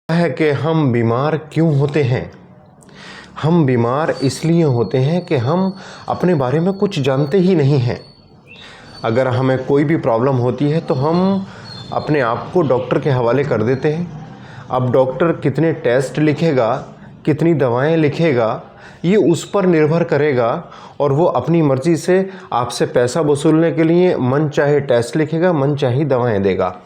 है कि हम बीमार क्यों होते हैं। हम बीमार इसलिए होते हैं कि हम अपने बारे में कुछ जानते ही नहीं हैं। अगर हमें कोई भी प्रॉब्लम होती है तो हम अपने आप को डॉक्टर के हवाले कर देते हैं। अब डॉक्टर कितने टेस्ट लिखेगा, कितनी दवाएं लिखेगा, ये उस पर निर्भर करेगा और वो अपनी मर्ज़ी से आपसे पैसा वसूलने के लिए मन चाहे टेस्ट लिखेगा, मन चाहे दवाएं देगा।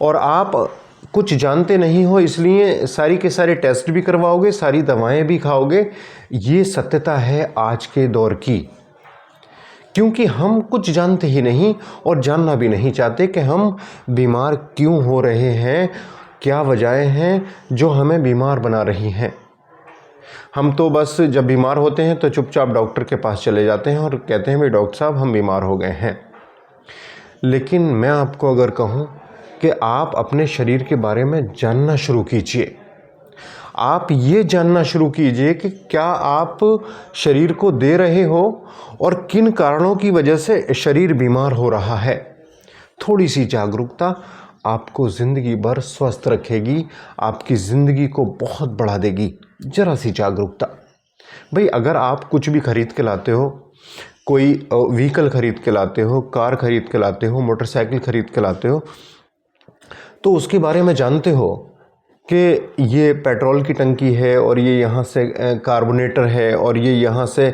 और आप कुछ जानते नहीं हो इसलिए सारी के सारे टेस्ट भी करवाओगे, सारी दवाएं भी खाओगे। ये सत्यता है आज के दौर की, क्योंकि हम कुछ जानते ही नहीं और जानना भी नहीं चाहते कि हम बीमार क्यों हो रहे हैं, क्या वजहें हैं जो हमें बीमार बना रही हैं। हम तो बस जब बीमार होते हैं तो चुपचाप डॉक्टर के पास चले जाते हैं और कहते हैं भाई डॉक्टर साहब हम बीमार हो गए हैं। लेकिन मैं आपको अगर कहूँ कि आप अपने शरीर के बारे में जानना शुरू कीजिए। आप ये जानना शुरू कीजिए कि क्या आप शरीर को दे रहे हो और किन कारणों की वजह से शरीर बीमार हो रहा है। थोड़ी सी जागरूकता आपको ज़िंदगी भर स्वस्थ रखेगी, आपकी ज़िंदगी को बहुत बढ़ा देगी। ज़रा सी जागरूकता। भाई अगर आप कुछ भी खरीद के लाते हो, कोई व्हीकल खरीद के लाते हो, कार खरीद के लाते हो, मोटरसाइकिल खरीद के लाते हो, तो उसके बारे में जानते हो कि ये पेट्रोल की टंकी है और ये यहाँ से कार्बोनेटर है और ये यहाँ से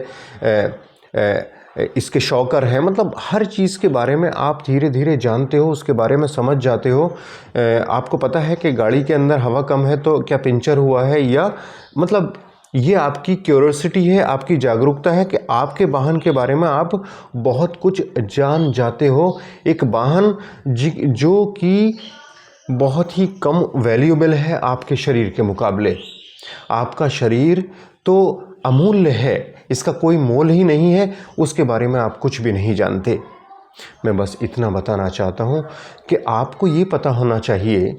इसके शॉकर हैं। मतलब हर चीज़ के बारे में आप धीरे धीरे जानते हो, उसके बारे में समझ जाते हो। आपको पता है कि गाड़ी के अंदर हवा कम है तो क्या पंचर हुआ है, या मतलब ये आपकी क्यूरियोसिटी है, आपकी जागरूकता है कि आपके वाहन के बारे में आप बहुत कुछ जान जाते हो। एक वाहन जो कि बहुत ही कम वैल्यूएबल है आपके शरीर के मुकाबले। आपका शरीर तो अमूल्य है, इसका कोई मोल ही नहीं है, उसके बारे में आप कुछ भी नहीं जानते। मैं बस इतना बताना चाहता हूँ कि आपको ये पता होना चाहिए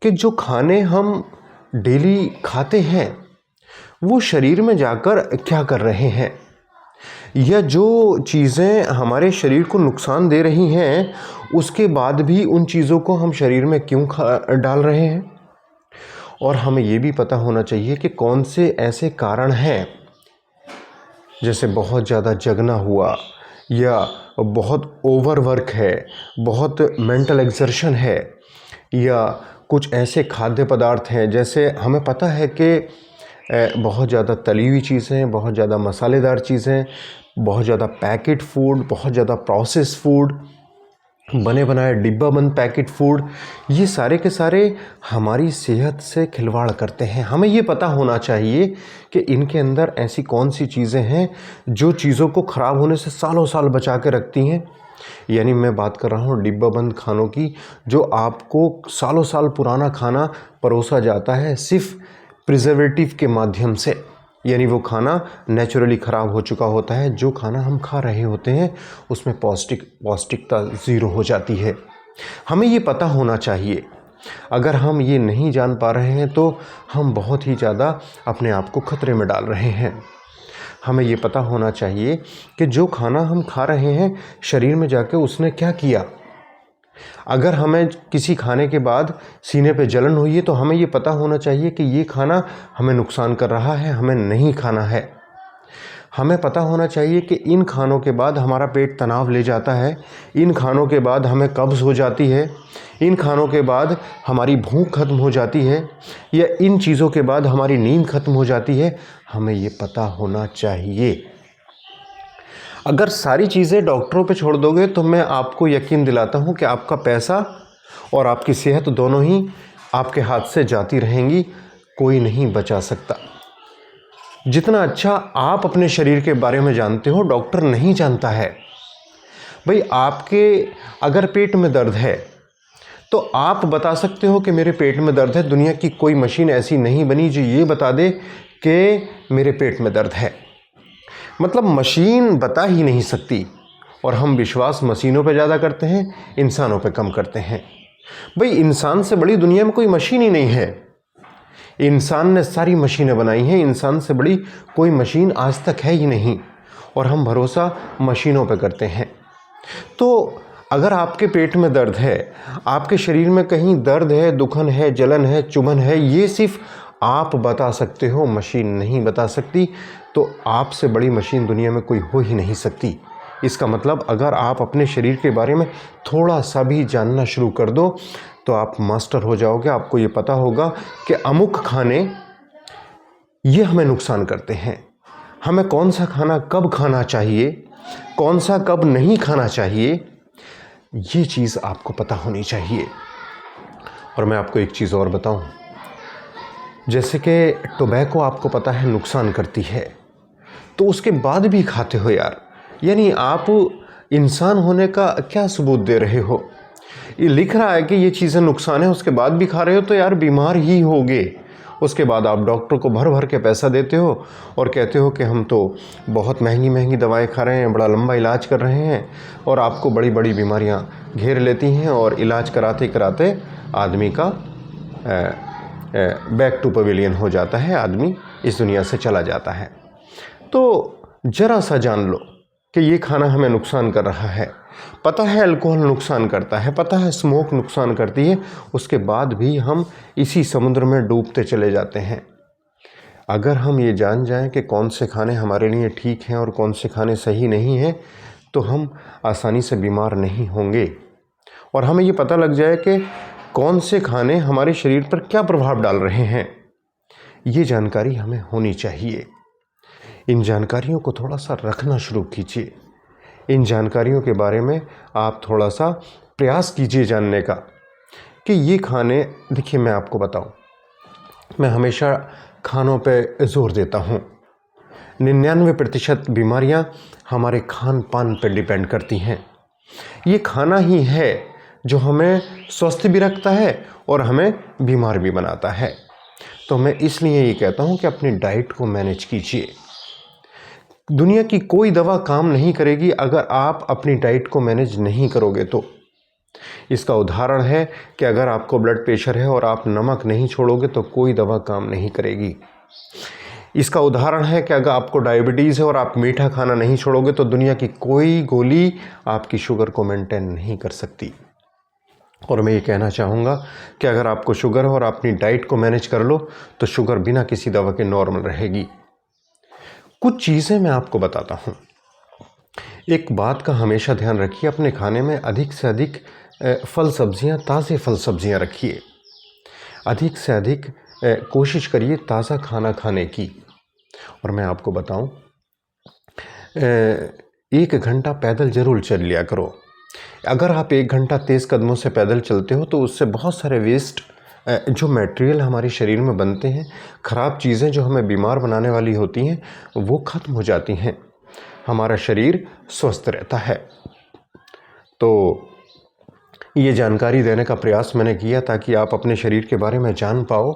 कि जो खाने हम डेली खाते हैं वो शरीर में जाकर क्या कर रहे हैं, या जो चीज़ें हमारे शरीर को नुकसान दे रही हैं उसके बाद भी उन चीज़ों को हम शरीर में क्यों डाल रहे हैं। और हमें ये भी पता होना चाहिए कि कौन से ऐसे कारण हैं, जैसे बहुत ज़्यादा जगना हुआ, या बहुत ओवरवर्क है, बहुत मेंटल एक्सर्शन है, या कुछ ऐसे खाद्य पदार्थ हैं जैसे हमें पता है कि बहुत ज़्यादा तली हुई चीज़ें, बहुत ज़्यादा मसालेदार चीज़ें, बहुत ज़्यादा पैकेट फूड, बहुत ज़्यादा प्रोसेस फूड, बने बनाए डिब्बा बंद पैकेट फूड, ये सारे के सारे हमारी सेहत से खिलवाड़ करते हैं। हमें ये पता होना चाहिए कि इनके अंदर ऐसी कौन सी चीज़ें हैं जो चीज़ों को ख़राब होने से सालों साल बचा के रखती हैं। यानी मैं बात कर रहा हूँ डिब्बा बंद खानों की, जो आपको सालों साल पुराना खाना परोसा जाता है सिर्फ प्रिजर्वेटिव के माध्यम से। यानी वो खाना नेचुरली ख़राब हो चुका होता है। जो खाना हम खा रहे होते हैं उसमें पौष्टिकता ज़ीरो हो जाती है। हमें ये पता होना चाहिए। अगर हम ये नहीं जान पा रहे हैं तो हम बहुत ही ज़्यादा अपने आप को खतरे में डाल रहे हैं। हमें ये पता होना चाहिए कि जो खाना हम खा रहे हैं शरीर में जाके उसने क्या किया। अगर हमें किसी खाने के बाद सीने पे जलन हुई है तो हमें ये पता होना चाहिए कि ये खाना हमें नुकसान कर रहा है, हमें नहीं खाना है। हमें पता होना चाहिए कि इन खानों के बाद हमारा पेट तनाव ले जाता है, इन खानों के बाद हमें कब्ज़ हो जाती है, इन खानों के बाद हमारी भूख खत्म हो जाती है, या इन चीज़ों के बाद हमारी नींद खत्म हो जाती है। हमें ये पता होना चाहिए। अगर सारी चीज़ें डॉक्टरों पे छोड़ दोगे तो मैं आपको यकीन दिलाता हूँ कि आपका पैसा और आपकी सेहत दोनों ही आपके हाथ से जाती रहेंगी, कोई नहीं बचा सकता। जितना अच्छा आप अपने शरीर के बारे में जानते हो डॉक्टर नहीं जानता है। भाई आपके अगर पेट में दर्द है तो आप बता सकते हो कि मेरे पेट में दर्द है। दुनिया की कोई मशीन ऐसी नहीं बनी जो ये बता दे कि मेरे पेट में दर्द है। मतलब मशीन बता ही नहीं सकती, और हम विश्वास मशीनों पे ज़्यादा करते हैं, इंसानों पे कम करते हैं। भाई इंसान से बड़ी दुनिया में कोई मशीन ही नहीं है। इंसान ने सारी मशीनें बनाई हैं, इंसान से बड़ी कोई मशीन आज तक है ही नहीं, और हम भरोसा मशीनों पे करते हैं। तो अगर आपके पेट में दर्द है, आपके शरीर में कहीं दर्द है, दुखन है, जलन है, चुभन है, ये सिर्फ आप बता सकते हो, मशीन नहीं बता सकती। तो आपसे बड़ी मशीन दुनिया में कोई हो ही नहीं सकती। इसका मतलब अगर आप अपने शरीर के बारे में थोड़ा सा भी जानना शुरू कर दो तो आप मास्टर हो जाओगे। आपको ये पता होगा कि अमुक खाने ये हमें नुकसान करते हैं, हमें कौन सा खाना कब खाना चाहिए, कौन सा कब नहीं खाना चाहिए, ये चीज़ आपको पता होनी चाहिए। और मैं आपको एक चीज़ और बताऊं, जैसे कि टोबैको आपको पता है नुकसान करती है, तो उसके बाद भी खाते हो यार, यानी आप इंसान होने का क्या सबूत दे रहे हो? ये लिख रहा है कि ये चीज़ें नुकसान है, उसके बाद भी खा रहे हो, तो यार बीमार ही होगे। उसके बाद आप डॉक्टर को भर भर के पैसा देते हो और कहते हो कि हम तो बहुत महंगी महंगी दवाएं खा रहे हैं, बड़ा लंबा इलाज कर रहे हैं, और आपको बड़ी बड़ी बीमारियां घेर लेती हैं और इलाज कराते कराते आदमी का बैक टू पवेलियन हो जाता है, आदमी इस दुनिया से चला जाता है। तो ज़रा सा जान लो कि ये खाना हमें नुकसान कर रहा है। पता है अल्कोहल नुकसान करता है, पता है स्मोक नुकसान करती है, उसके बाद भी हम इसी समुद्र में डूबते चले जाते हैं। अगर हम ये जान जाएं कि कौन से खाने हमारे लिए ठीक हैं और कौन से खाने सही नहीं हैं, तो हम आसानी से बीमार नहीं होंगे। और हमें ये पता लग जाए कि कौन से खाने हमारे शरीर पर क्या प्रभाव डाल रहे हैं, ये जानकारी हमें होनी चाहिए। इन जानकारियों को थोड़ा सा रखना शुरू कीजिए। इन जानकारियों के बारे में आप थोड़ा सा प्रयास कीजिए जानने का कि ये खाने, देखिए मैं आपको बताऊं, मैं हमेशा खानों पे ज़ोर देता हूं। 99% बीमारियां हमारे खान पान पर डिपेंड करती हैं। ये खाना ही है जो हमें स्वस्थ भी रखता है और हमें बीमार भी बनाता है। तो मैं इसलिए ये कहता हूं कि अपनी डाइट को मैनेज कीजिए। दुनिया की कोई दवा काम नहीं करेगी अगर आप अपनी डाइट को मैनेज नहीं करोगे तो। इसका उदाहरण है कि अगर आपको ब्लड प्रेशर है और आप नमक नहीं छोड़ोगे तो कोई दवा काम नहीं करेगी। इसका उदाहरण है कि अगर आपको डायबिटीज़ है और आप मीठा खाना नहीं छोड़ोगे तो दुनिया की कोई गोली आपकी शुगर को मेंटेन नहीं कर सकती। और मैं ये कहना चाहूँगा कि अगर आपको शुगर है और अपनी डाइट को मैनेज कर लो तो शुगर बिना किसी दवा के नॉर्मल रहेगी। कुछ चीज़ें मैं आपको बताता हूँ। एक बात का हमेशा ध्यान रखिए, अपने खाने में अधिक से अधिक फल सब्जियाँ, ताज़े फल सब्जियाँ रखिए। अधिक से अधिक कोशिश करिए ताज़ा खाना खाने की। और मैं आपको बताऊं, 1 घंटा पैदल ज़रूर चल लिया करो। अगर आप 1 घंटा तेज़ कदमों से पैदल चलते हो तो उससे बहुत सारे वेस्ट जो मटेरियल हमारे शरीर में बनते हैं, ख़राब चीज़ें जो हमें बीमार बनाने वाली होती हैं, वो ख़त्म हो जाती हैं, हमारा शरीर स्वस्थ रहता है। तो ये जानकारी देने का प्रयास मैंने किया ताकि आप अपने शरीर के बारे में जान पाओ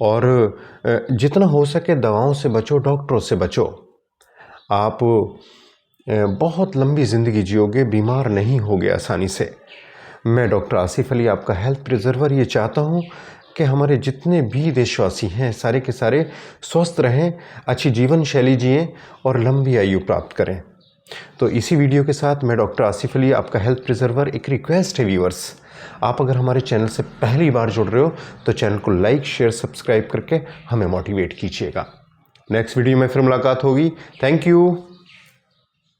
और जितना हो सके दवाओं से बचो, डॉक्टरों से बचो। आप बहुत लंबी ज़िंदगी जियोगे, बीमार नहीं होगे आसानी से। मैं डॉक्टर आसिफ अली, आपका हेल्थ प्रिजर्वर, ये चाहता हूँ कि हमारे जितने भी देशवासी हैं सारे के सारे स्वस्थ रहें, अच्छी जीवन शैली जिएँ और लंबी आयु प्राप्त करें। तो इसी वीडियो के साथ मैं डॉक्टर आसिफ अली, आपका हेल्थ प्रिजर्वर, एक रिक्वेस्ट है व्यूअर्स, आप अगर हमारे चैनल से पहली बार जुड़ रहे हो तो चैनल को लाइक, शेयर, सब्सक्राइब करके हमें मोटिवेट कीजिएगा। नेक्स्ट वीडियो में फिर मुलाकात होगी। Thank you.